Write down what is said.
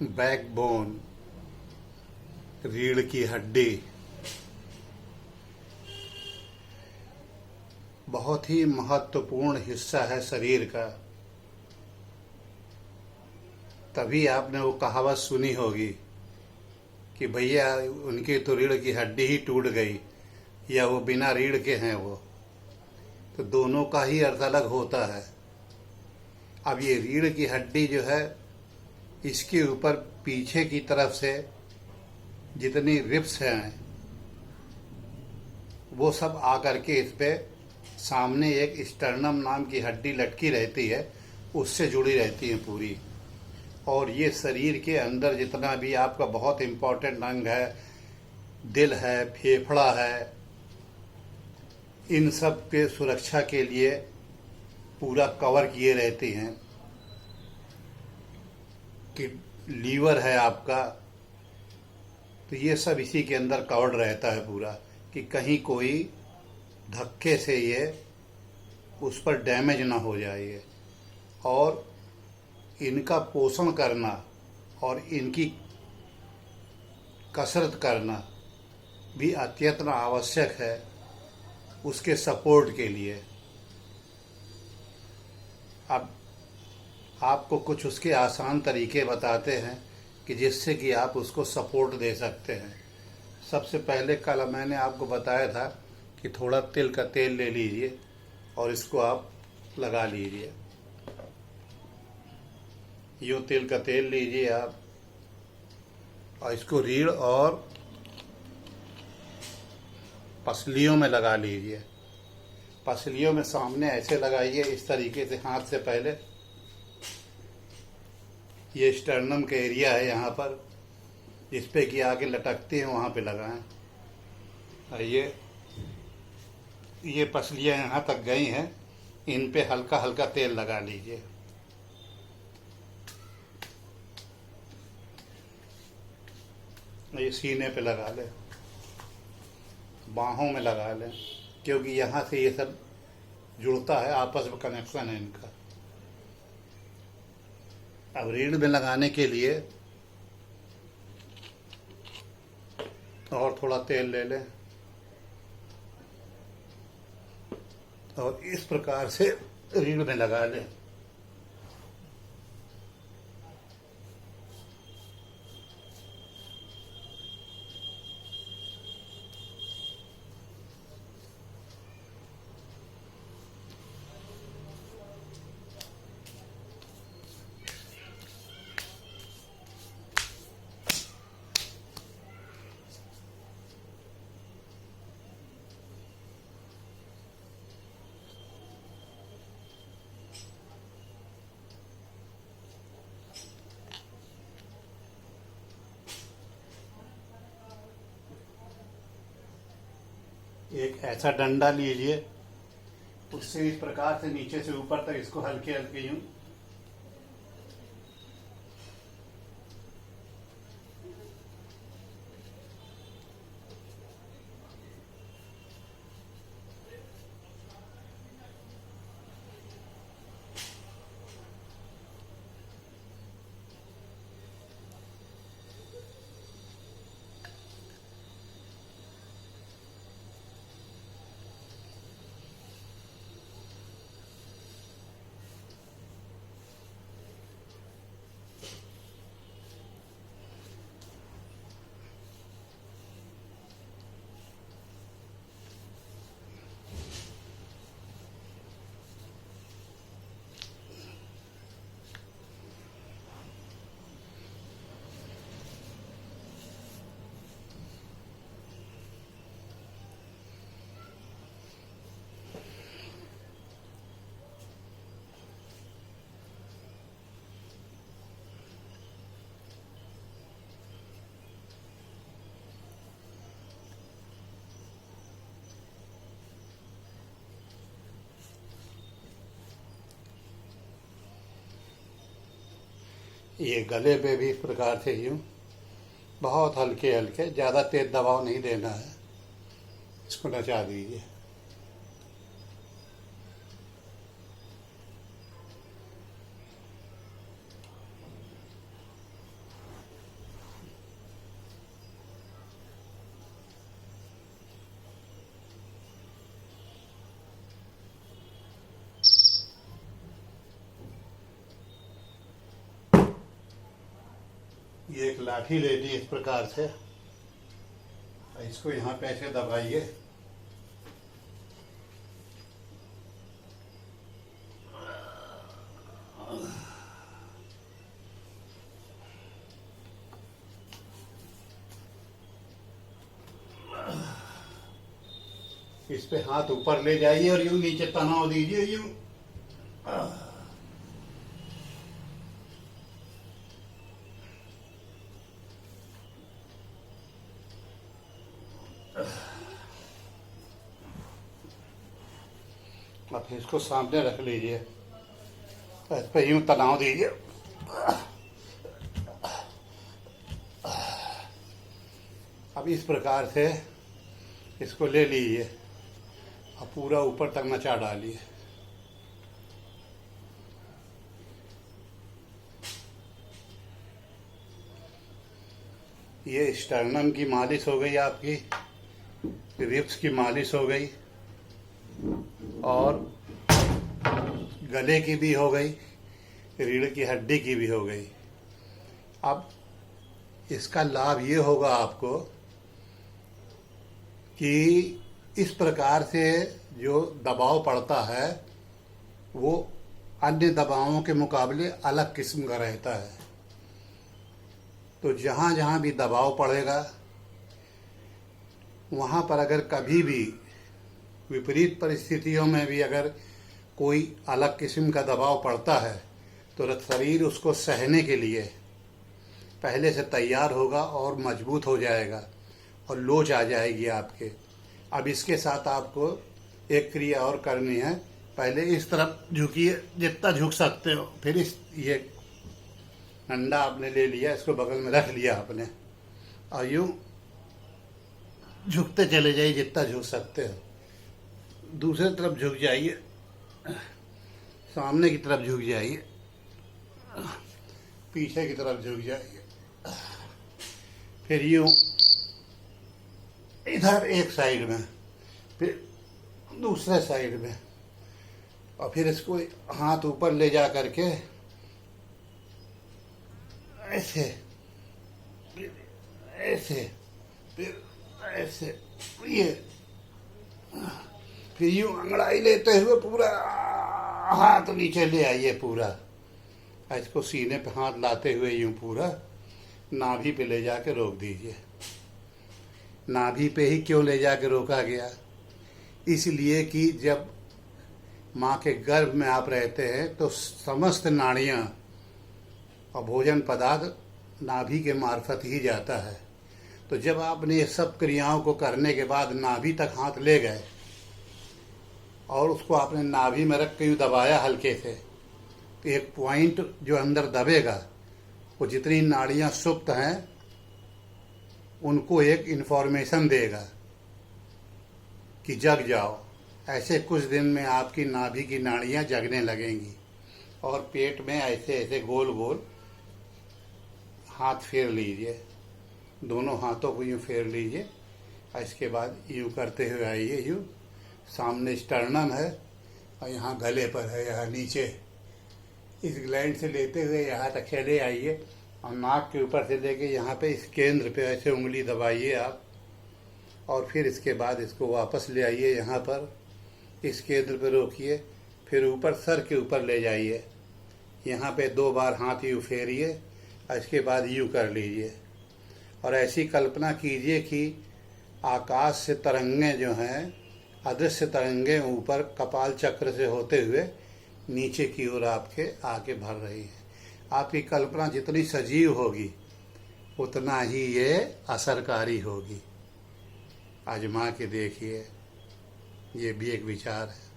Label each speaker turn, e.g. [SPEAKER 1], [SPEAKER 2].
[SPEAKER 1] Backbone, रीढ़ की हड्डी बहुत ही महत्वपूर्ण हिस्सा है शरीर का। तभी आपने वो कहावत सुनी होगी कि भैया उनकी तो रीढ़ की हड्डी ही टूट गई, या वो बिना रीढ़ के हैं वो। तो दोनों का ही अर्थ अलग होता है। अब ये रीढ़ की हड्डी जो है, इसके ऊपर पीछे की तरफ से जितनी रिब्स हैं वो सब आकर के इस पे सामने एक स्टर्नम नाम की हड्डी लटकी रहती है, उससे जुड़ी रहती है पूरी। और ये शरीर के अंदर जितना भी आपका बहुत इम्पोर्टेंट अंग है, दिल है, फेफड़ा है, इन सब पे सुरक्षा के लिए पूरा कवर किए रहती हैं। कि लीवर है आपका, तो ये सब इसी के अंदर कवर्ड रहता है पूरा, कि कहीं कोई धक्के से ये उस पर डैमेज ना हो जाए। और इनका पोषण करना और इनकी कसरत करना भी अत्यंत आवश्यक है उसके सपोर्ट के लिए। अब आपको कुछ उसके आसान तरीके बताते हैं कि जिससे कि आप उसको सपोर्ट दे सकते हैं। सबसे पहले कल मैंने आपको बताया था कि थोड़ा तिल का तेल ले लीजिए और इसको आप लगा लीजिए। यूँ तिल का तेल लीजिए आप, और इसको रीढ़ और पसलियों में लगा लीजिए। पसलियों में सामने ऐसे लगाइए, इस तरीके से हाथ से। पहले ये स्टर्नम का एरिया है, यहाँ पर जिस पे कि आगे लटकते हैं वहाँ पे लगाएं। और ये पसलियाँ यहाँ तक गई हैं, इन पे हल्का हल्का तेल लगा लीजिए। ये सीने पे लगा लें, बाहों में लगा लें, क्योंकि यहाँ से ये सब जुड़ता है, आपस में कनेक्शन है इनका। अब रीढ़ में लगाने के लिए और थोड़ा तेल ले लें और इस प्रकार से रीढ़ में लगा लें। एक ऐसा डंडा लीजिए, उससे इस प्रकार से नीचे से ऊपर तक इसको हल्के हल्के यूं ये गले पे भी इस प्रकार से यूं बहुत हल्के हल्के, ज़्यादा तेज दबाव नहीं देना है, इसको नचा दीजिए। ये एक लाठी लेनी इस प्रकार से, इसको यहाँ पे ऐसे दबाइए, इस पे हाथ ऊपर ले जाइए और यूं नीचे तनाव दीजिए, यूं। अब इसको सामने रख लीजिए, इस पे यूं तनाव दीजिए। अब इस प्रकार से इसको ले लीजिए, अब पूरा ऊपर तक नचा डालिए। ये स्टर्नम की मालिश हो गई आपकी, रिब्स की मालिश हो गई और गले की भी हो गई, रीढ़ की हड्डी की भी हो गई। अब इसका लाभ ये होगा आपको कि इस प्रकार से जो दबाव पड़ता है वो अन्य दबावों के मुकाबले अलग किस्म का रहता है। तो जहाँ जहाँ भी दबाव पड़ेगा वहाँ पर अगर कभी भी विपरीत परिस्थितियों में भी अगर कोई अलग किस्म का दबाव पड़ता है तो शरीर उसको सहने के लिए पहले से तैयार होगा और मजबूत हो जाएगा और लोच आ जाएगी आपके। अब इसके साथ आपको एक क्रिया और करनी है, पहले इस तरफ झुकिए जितना झुक सकते हो, फिर ये अंडा आपने ले लिया, इसको बगल में रख लिया आपने और यूं झुकते चले जाइए जितना झुक सकते हो। दूसरी तरफ झुक जाइए, सामने की तरफ झुक जाइए, पीछे की तरफ झुक जाइए, फिर यूं इधर एक साइड में, फिर दूसरे साइड में, और फिर इसको हाथ ऊपर ले जा करके ऐसे, ऐसे, फिर ऐसे, ये फिर यूं अंगड़ाई लेते हुए पूरा हाथ नीचे ले आइए पूरा। इसको सीने पे हाथ लाते हुए यूं पूरा नाभि पे ले जाके रोक दीजिए। नाभि पे ही क्यों ले जाके रोका गया? इसलिए कि जब माँ के गर्भ में आप रहते हैं तो समस्त नाड़ियाँ और भोजन पदार्थ नाभि के मार्फत ही जाता है। तो जब आपने ये सब क्रियाओं को करने के बाद नाभि तक हाथ ले गए और उसको आपने नाभि में रख के यूँ दबाया हल्के से, तो एक पॉइंट जो अंदर दबेगा वो जितनी नाड़ियाँ सुप्त हैं उनको एक इन्फॉर्मेशन देगा कि जग जाओ। ऐसे कुछ दिन में आपकी नाभि की नाड़ियाँ जगने लगेंगी और पेट में ऐसे ऐसे गोल गोल हाथ फेर लीजिए, दोनों हाथों को यूँ फेर लीजिए। इसके बाद यूँ करते हुए आइए, यूँ सामने स्टर्नम है और यहाँ गले पर है, यहाँ नीचे इस ग्लैंड से लेते हुए यहाँ तक चले आइए और नाक के ऊपर से लेके यहाँ पे इस केंद्र पे ऐसे उंगली दबाइए आप, और फिर इसके बाद इसको वापस ले आइए यहाँ पर, इस केंद्र पे रोकिए, फिर ऊपर सर के ऊपर ले जाइए, यहाँ पे 2 बार हाथ यूँ फेरिए, इसके बाद यूँ कर लीजिए और ऐसी कल्पना कीजिए कि आकाश से तरंगें जो हैं, अदृश्य तरंगें ऊपर कपाल चक्र से होते हुए नीचे की ओर आपके आके भर रही है। आपकी कल्पना जितनी सजीव होगी उतना ही ये असरकारी होगी। आजमा के देखिए, ये भी एक विचार है।